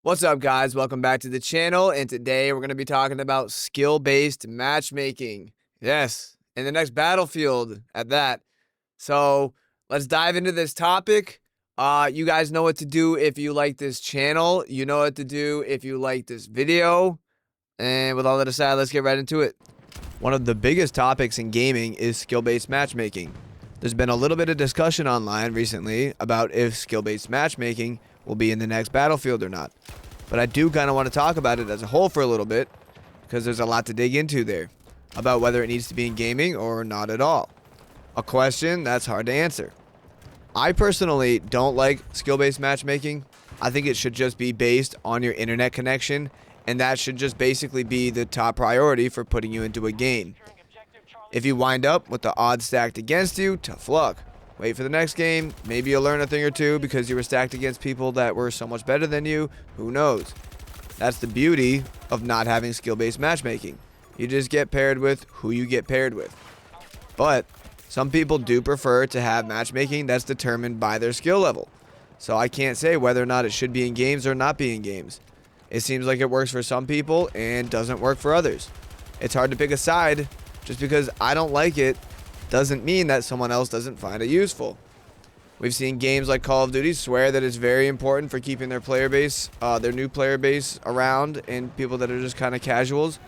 What's up, guys? Welcome back to the channel, and today we're going to be talking about skill-based matchmaking. Yes, in the next Battlefield at that. So let's dive into this topic. You guys know what to do if you like this channel. You know what to do if you like this video. And with all that aside, let's get right into it. One of the biggest topics in gaming is skill-based matchmaking. There's been a little bit of discussion online recently about if skill-based matchmaking will be in the next Battlefield or not. But I do kind of want to talk about it as a whole for a little bit, because there's a lot to dig into there about whether it needs to be in gaming or not at all. A question that's hard to answer. I personally don't like skill-based matchmaking. I think it should just be based on your internet connection, and that should just basically be the top priority for putting you into a game. If you wind up with the odds stacked against you, tough luck. Wait for the next game. Maybe you'll learn a thing or two because you were stacked against people that were so much better than you. Who knows? That's the beauty of not having skill-based matchmaking. You just get paired with who you get paired with. But some people do prefer to have matchmaking that's determined by their skill level. So I can't say whether or not it should be in games or not be in games. It seems like it works for some people and doesn't work for others. It's hard to pick a side. Just because I don't like it doesn't mean that someone else doesn't find it useful. We've seen games like Call of Duty swear that it's very important for keeping their player base, their new player base around, and people that are just kind of casuals.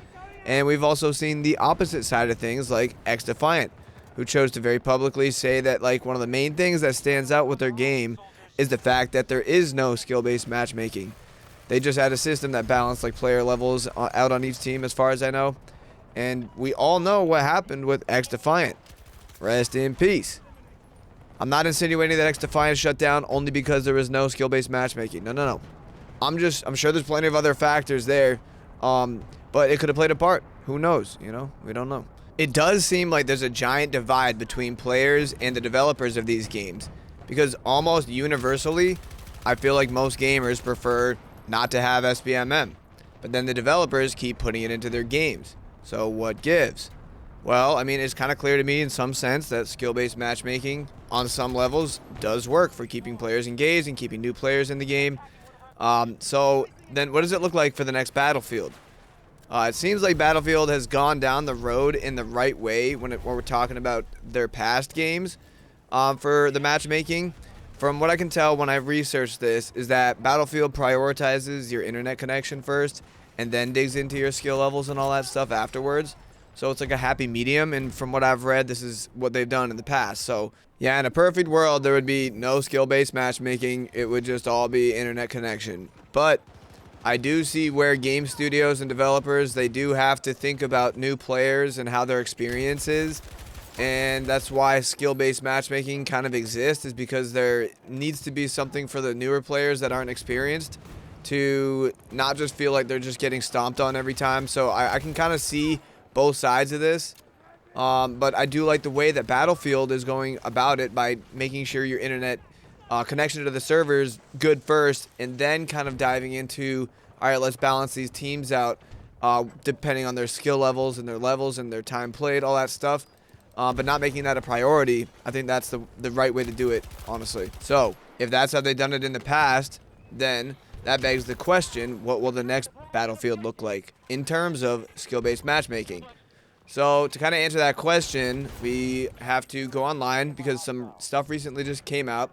And we've also seen the opposite side of things like XDefiant, who chose to very publicly say that like one of the main things that stands out with their game is the fact that there is no skill-based matchmaking. They just had a system that balanced like player levels out on each team as far as I know. And we all know what happened with XDefiant. Rest in peace. I'm not insinuating that XDefiant shut down only because there was no skill-based matchmaking. No. I'm sure there's plenty of other factors there. But it could have played a part. Who knows? You know, we don't know. It does seem like there's a giant divide between players and the developers of these games. Because almost universally, I feel like most gamers prefer not to have SBMM. But then the developers keep putting it into their games. So what gives? Well, I mean, it's kind of clear to me in some sense that skill-based matchmaking on some levels does work for keeping players engaged and keeping new players in the game. So then what does it look like for the next Battlefield? It seems like Battlefield has gone down the road in the right way when we're talking about their past games for the matchmaking. From what I can tell when I've researched this is that Battlefield prioritizes your internet connection first and then digs into your skill levels and all that stuff afterwards. So it's like a happy medium, and from what I've read, this is what they've done in the past. So yeah, in a perfect world, there would be no skill-based matchmaking. It would just all be internet connection. But I do see where game studios and developers, they do have to think about new players and how their experience is. And that's why skill-based matchmaking kind of exists, is because there needs to be something for the newer players that aren't experienced to not just feel like they're just getting stomped on every time. So I can kind of see both sides of this. But I do like the way that Battlefield is going about it by making sure your internet connection to the server is good first, and then kind of diving into, all right, let's balance these teams out depending on their skill levels and their time played, all that stuff. But not making that a priority. I think that's the right way to do it, honestly. So if that's how they've done it in the past, then that begs the question, what will the next Battlefield look like in terms of skill-based matchmaking? So to kind of answer that question, we have to go online because some stuff recently just came out.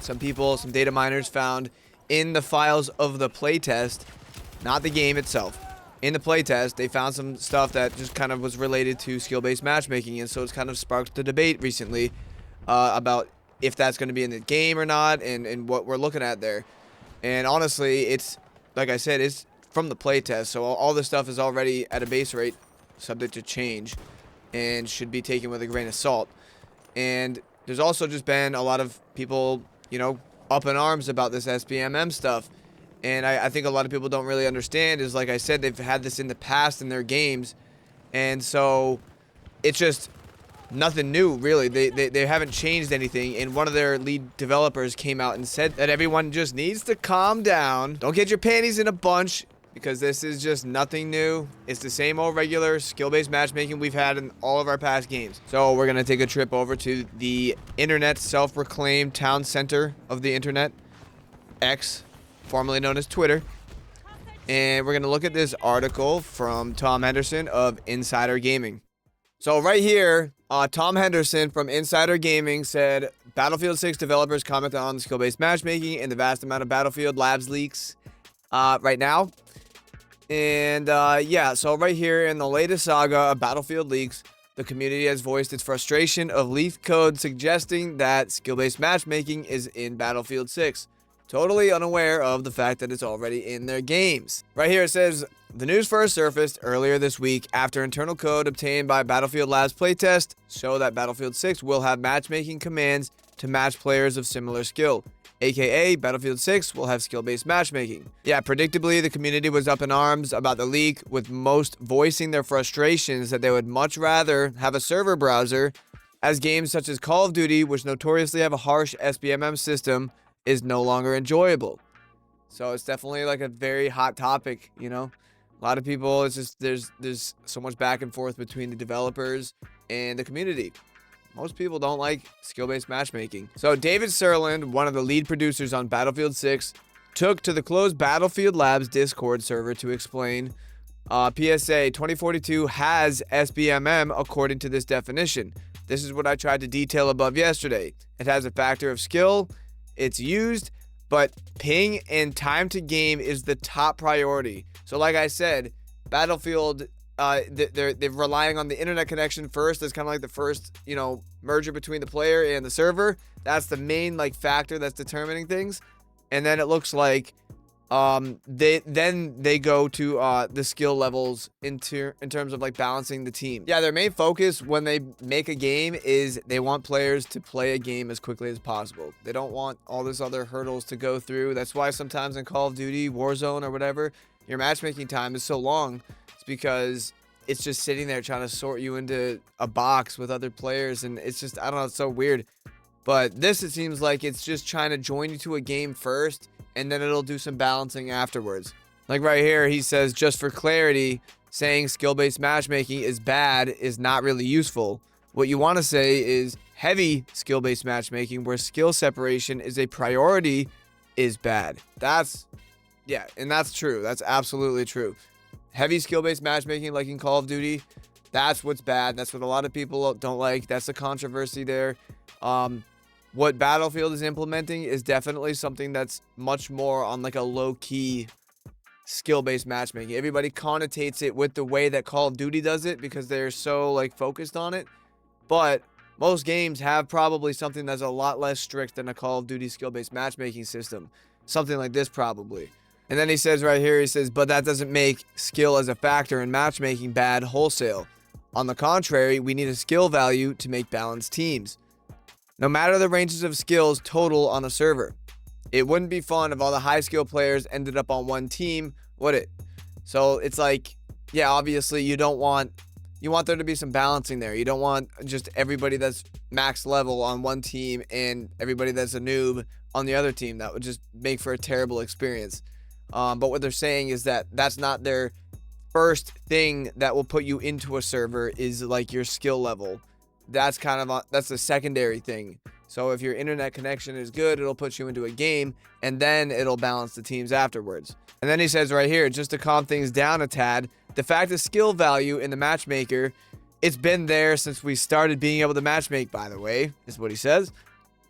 Some data miners found in the files of the playtest, not the game itself, in the playtest, they found some stuff that just kind of was related to skill-based matchmaking, and so it's kind of sparked the debate recently about if that's going to be in the game or not, and what we're looking at there. And honestly, it's, like I said, it's from the playtest, so all this stuff is already at a base rate, subject to change, and should be taken with a grain of salt. And there's also just been a lot of people, you know, up in arms about this SBMM stuff. And I think a lot of people don't really understand is, like I said, they've had this in the past in their games. And so it's just nothing new, really. They haven't changed anything. And one of their lead developers came out and said that everyone just needs to calm down. Don't get your panties in a bunch, because this is just nothing new. It's the same old regular skill-based matchmaking we've had in all of our past games. So we're going to take a trip over to the internet self-proclaimed town center of the internet, X. formerly known as Twitter. And we're going to look at this article from Tom Henderson of Insider Gaming. So right here, Tom Henderson from Insider Gaming said, Battlefield 6 developers commented on the skill-based matchmaking and the vast amount of Battlefield Labs leaks right now. And yeah, so right here in the latest saga of Battlefield leaks, the community has voiced its frustration of leaked code suggesting that skill-based matchmaking is in Battlefield 6. Totally unaware of the fact that it's already in their games. Right here it says, the news first surfaced earlier this week after internal code obtained by Battlefield Labs playtest show that Battlefield 6 will have matchmaking commands to match players of similar skill. AKA, Battlefield 6 will have skill-based matchmaking. Yeah, predictably, the community was up in arms about the leak, with most voicing their frustrations that they would much rather have a server browser, as games such as Call of Duty, which notoriously have a harsh SBMM system, is no longer enjoyable. So it's definitely like a very hot topic, you know? A lot of people, it's just, there's so much back and forth between the developers and the community. Most people don't like skill-based matchmaking. So David Serland, one of the lead producers on Battlefield 6, took to the closed Battlefield Labs Discord server to explain PSA 2042 has SBMM according to this definition. This is what I tried to detail above yesterday. It has a factor of skill, it's used, but ping and time to game is the top priority. So like I said, Battlefield, they're relying on the internet connection first. That's kind of like the first, you know, merger between the player and the server. That's the main like factor that's determining things. And then it looks like they go to the skill levels in terms of like balancing the team. Yeah, their main focus when they make a game is they want players to play a game as quickly as possible. They don't want all this other hurdles to go through. That's why sometimes in Call of Duty, Warzone, or whatever, your matchmaking time is so long. It's because it's just sitting there trying to sort you into a box with other players, and it's just, I don't know, it's so weird. But this, it seems like it's just trying to join you to a game first, and then it'll do some balancing afterwards. Like right here, he says, just for clarity, saying skill-based matchmaking is bad is not really useful. What you want to say is heavy skill-based matchmaking, where skill separation is a priority, is bad. Yeah, and that's true. That's absolutely true. Heavy skill-based matchmaking, like in Call of Duty, that's what's bad. That's what a lot of people don't like. That's the controversy there. What Battlefield is implementing is definitely something that's much more on like a low-key skill-based matchmaking. Everybody connotates it with the way that Call of Duty does it because they're so like focused on it. But most games have probably something that's a lot less strict than a Call of Duty skill-based matchmaking system. Something like this probably. And then he says right here, he says, but that doesn't make skill as a factor in matchmaking bad wholesale. On the contrary, we need a skill value to make balanced teams. No matter the ranges of skills total on a server. It wouldn't be fun if all the high skill players ended up on one team, would it? So it's like, yeah, obviously you want there to be some balancing there. You don't want just everybody that's max level on one team and everybody that's a noob on the other team. That would just make for a terrible experience. But what they're saying is that that's not their first thing that will put you into a server, is like your skill level. That's kind of that's the secondary thing. So if your internet connection is good, it'll put you into a game, and then it'll balance the teams afterwards. And then he says right here, just to calm things down a tad, the fact of skill value in the matchmaker, it's been there since we started being able to matchmake, by the way, is what he says.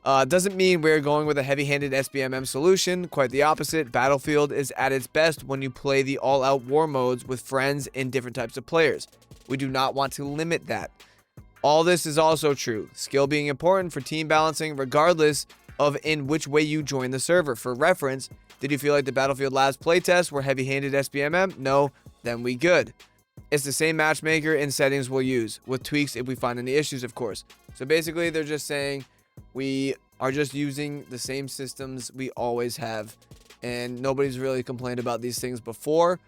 Doesn't mean we're going with a heavy-handed SBMM solution. Quite the opposite. Battlefield is at its best when you play the all-out war modes with friends and different types of players. We do not want to limit that. All this is also true. Skill being important for team balancing regardless of in which way you join the server. For reference, did you feel like the Battlefield Labs playtest were heavy-handed SBMM? No, then we good. It's the same matchmaker and settings we'll use, with tweaks if we find any issues, of course. So basically, they're just saying we are just using the same systems we always have, and nobody's really complained about these things before.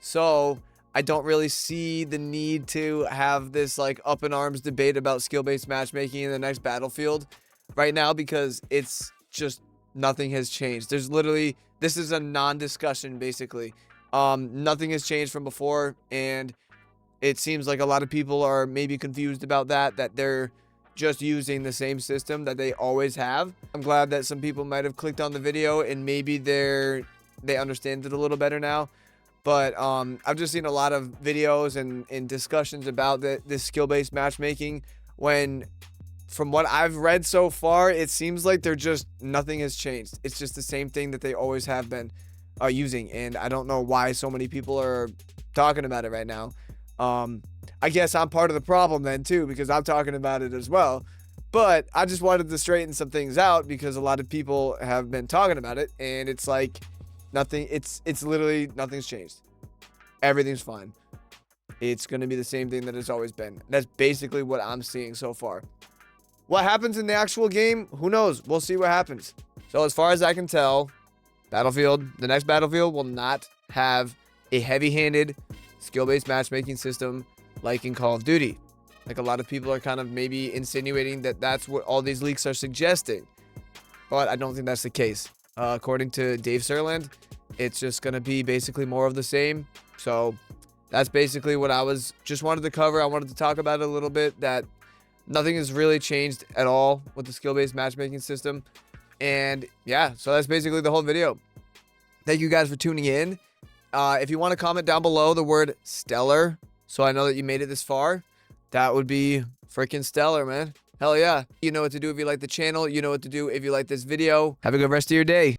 So I don't really see the need to have this like up in arms debate about skill-based matchmaking in the next Battlefield right now, because it's just nothing has changed. There's literally, this is a non-discussion basically. Nothing has changed from before, and it seems like a lot of people are maybe confused about that they're just using the same system that they always have. I'm glad that some people might have clicked on the video and maybe they're they understand it a little better now. But I've just seen a lot of videos and discussions about this skill-based matchmaking when, from what I've read so far, it seems like nothing has changed. It's just the same thing that they always have been using. And I don't know why so many people are talking about it right now. I guess I'm part of the problem then too, because I'm talking about it as well. But I just wanted to straighten some things out because a lot of people have been talking about it, and it's like nothing. It's literally nothing's changed. Everything's fine. It's going to be the same thing that it's always been. That's basically what I'm seeing so far. What happens in the actual game? Who knows? We'll see what happens. So as far as I can tell, the next Battlefield will not have a heavy-handed skill-based matchmaking system like in Call of Duty. Like a lot of people are kind of maybe insinuating that that's what all these leaks are suggesting. But I don't think that's the case. According to Dave Serland, it's just going to be basically more of the same. So that's basically what just wanted to cover. I wanted to talk about it a little bit, that nothing has really changed at all with the skill-based matchmaking system. And yeah, so that's basically the whole video. Thank you guys for tuning in. If you want to comment down below the word stellar, so I know that you made it this far, that would be freaking stellar, man. Hell yeah. You know what to do if you like the channel. You know what to do if you like this video. Have a good rest of your day.